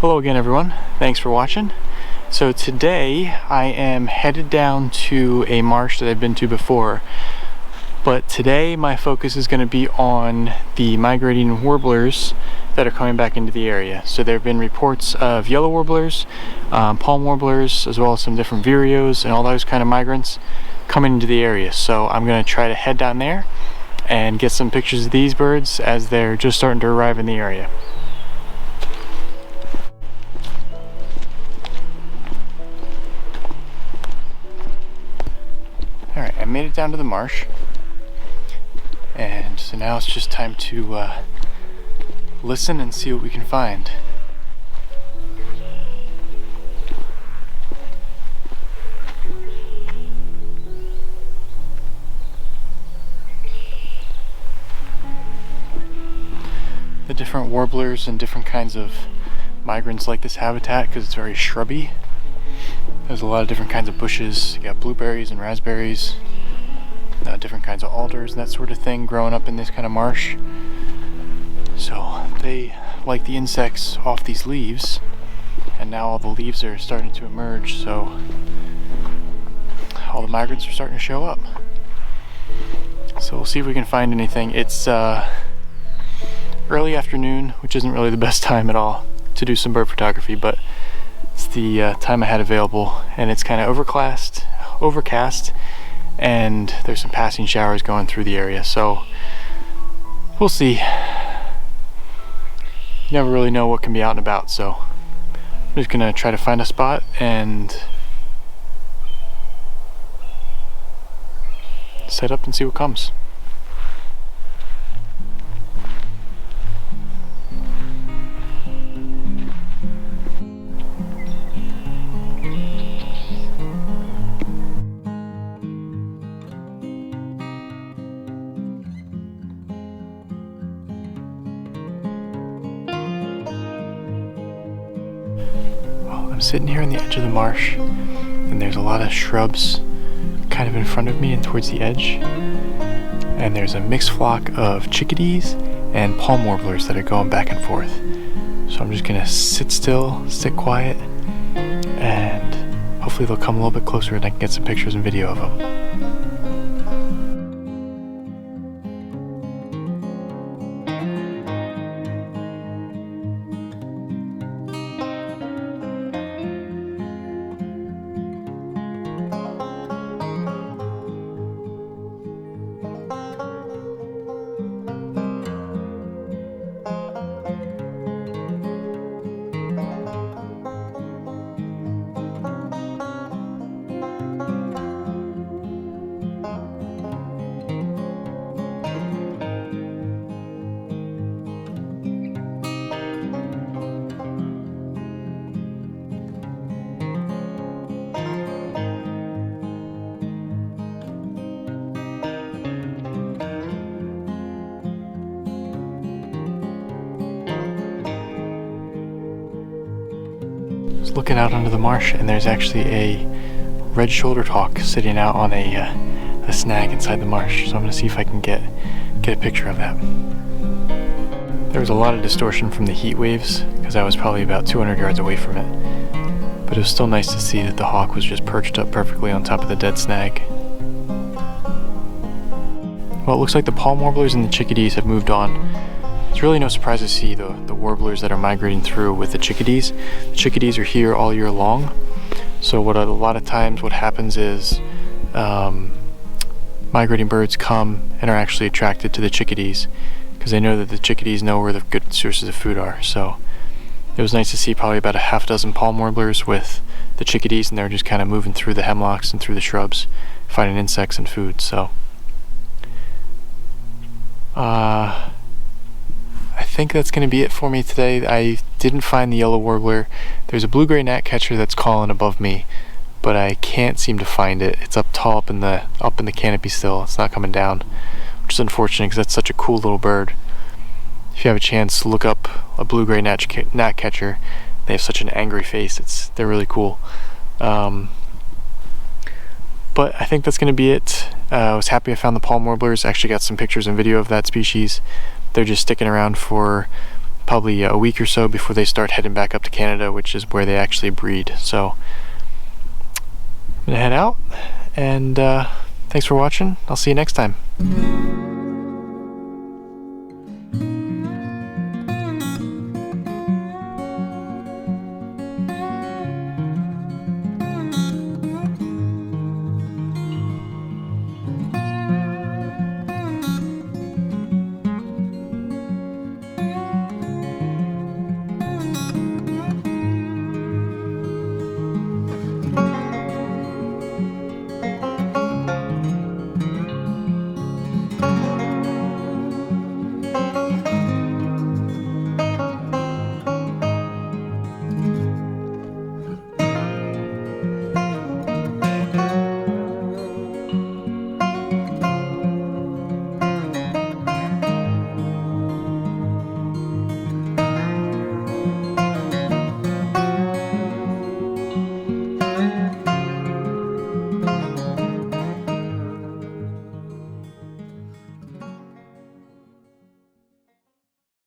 Hello again everyone, thanks for watching. So today I am headed down to a marsh that I've been to before, but today my focus is going to be on the migrating warblers that are coming back into the area. So there have been reports of yellow warblers, palm warblers, as well as some different vireos and all those kind of migrants coming into the area. So I'm going to try to head down there and get some pictures of these birds as they're just starting to arrive in the area. Alright, I made it down to the marsh, and so now it's just time to listen and see what we can find. The different warblers and different kinds of migrants like this habitat because it's very shrubby. There's a lot of different kinds of bushes. You got blueberries and raspberries, different kinds of alders and that sort of thing growing up in this kind of marsh. So they like the insects off these leaves, and now all the leaves are starting to emerge, so all the migrants are starting to show up. So we'll see if we can find anything. It's early afternoon, which isn't really the best time at all to do some bird photography, but it's the time I had available, and it's kind of overcast, and there's some passing showers going through the area, so we'll see. You never really know what can be out and about, so I'm just gonna try to find a spot and set up and see what comes. I'm sitting here on the edge of the marsh, and there's a lot of shrubs kind of in front of me and towards the edge, and there's a mixed flock of chickadees and palm warblers that are going back and forth. So I'm just gonna sit still, sit quiet, and hopefully they'll come a little bit closer and I can get some pictures and video of them. Looking out onto the marsh, and there's actually a red-shouldered hawk sitting out on a snag inside the marsh, so I'm going to see if I can get a picture of that. There was a lot of distortion from the heat waves because I was probably about 200 yards away from it, but it was still nice to see that the hawk was just perched up perfectly on top of the dead snag. Well, it looks like the palm warblers and the chickadees have moved on. It's really no surprise to see the warblers that are migrating through with the chickadees. The chickadees are here all year long, so a lot of times what happens is migrating birds come and are actually attracted to the chickadees because they know that the chickadees know where the good sources of food are. So it was nice to see probably about a half dozen palm warblers with the chickadees, and they're just kind of moving through the hemlocks and through the shrubs, finding insects and food. So I think that's going to be it for me today. I didn't find the yellow warbler. There's a blue-gray gnatcatcher that's calling above me, but I can't seem to find it. It's up tall up in the canopy still. It's not coming down, which is unfortunate because that's such a cool little bird. If you have a chance, look up a blue-gray gnatcatcher. They have such an angry face. They're really cool. But I think that's going to be it. I was happy I found the palm warblers. Actually got some pictures and video of that species. They're just sticking around for probably a week or so before they start heading back up to Canada, which is where they actually breed. So I'm gonna head out, and thanks for watching. I'll see you next time.